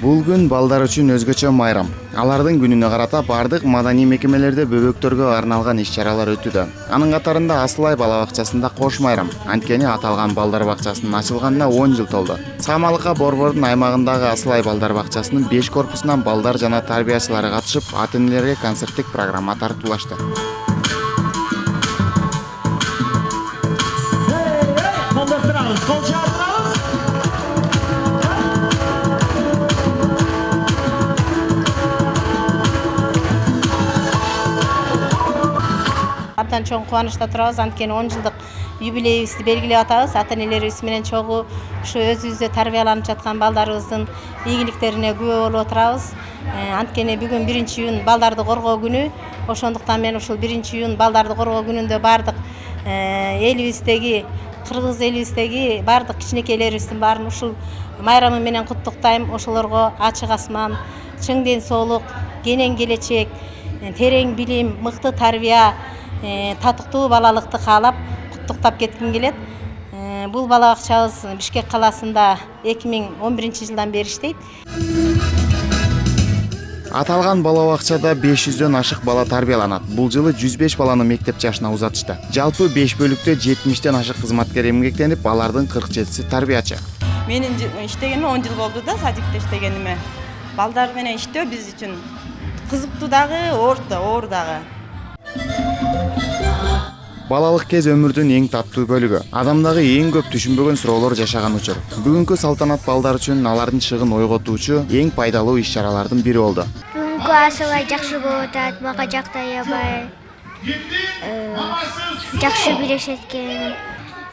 Бул күн балдар үчүн өзгөчө майрам. Алардын күнүнө карата бардык маданий мекемелерде бөбөктөргө арналган иш-чаралар өтүүдө. Анын катарында Асылай бала бакчасында кош майрам. Анткени аталган балдар бакчасынын ачылганына 10 жыл толду. Самалыкка Борбордун аймагындагы Асылай балдар бакчасынын 5 корпусунан балдар жана тарбиячылары катышып, ата-энелерге концерттик программа тартуулашты. Абдан чоң кубанычта турабыз, анткени 10 жылдык юбилейибизди белгилеп атабыз. Ата-энелерибиз менен чогуу ушу өзүбүздө тарбияланып жаткан балдарыбыздын ийгиликтерине күбө болуп отурабыз. Анткени бүгүн 1-июнь балдарды коргоо күнү. Ошондуктан мен ушул 1-июнь балдарды коргоо күнүндө бардык элибиздеги, кыргыз элибиздеги бардык кичинекейлерибиздин баарын ушул майрамы менен куттуктайм. Ошолорго ачык асман, чың ден соолук, кенен келечек, терең билим, мыкты тарбия, татыктуу балалыкты каалап куттуктап кетким келет. Бул бала бакчабыз Бишкек калаасында 2011 жылдан бери иштейт. Аталган бала бакчада 500дөн ашык бала тарбияланат. Бул жылы 105 баланы мектеп жашына узатышты. Жалпы 5 бөлүктө 70ден ашык кызматкер эмгектенип, алардын 47си тарбиячы. Менин иштегениме 10 жыл болду да, садикте иштегениме. Балдар менен иштөө биз үчүн кызыктуу дагы, оор дагы. Балалык кез өмүрдүн эң таттуу бөлүгү. Адамдагы эң көп түшүнбөгөн суроолор жашаган учур. Бүгүнкү салтанат балдар үчүн алардын шыгын ойготуучу эң пайдалуу иш-чаралардын бири болду. Бүгүнкү Асылай жакшы болуп атат, мага жактай аябай. Жакшы бирешеткен.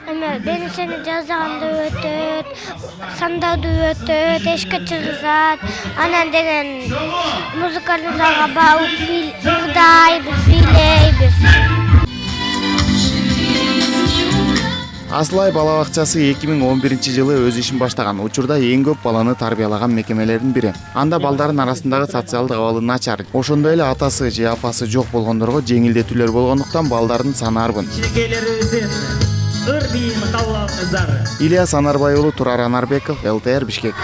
Эми бeni seni жазганды өтөт, сандауду өтөт, эшикке чыгызат. Анан деген музыкалдык залга барып ырдайбыз, бийлейбиз. Асылай бала бакчасы 2011 жылы өз ишин баштаган. Учурда эң көп баланы тарбиялаган мекемелердин бири. Анда балдардын арасындагы социалдык абалы начар. Ошондой эле атасы же апасы жок болгондорго жеңилдетүүлөр болгондуктан балдардын саны арбын. Ильяс Анарбай уулу, Турар Анарбеков, ЛТР Бишкек.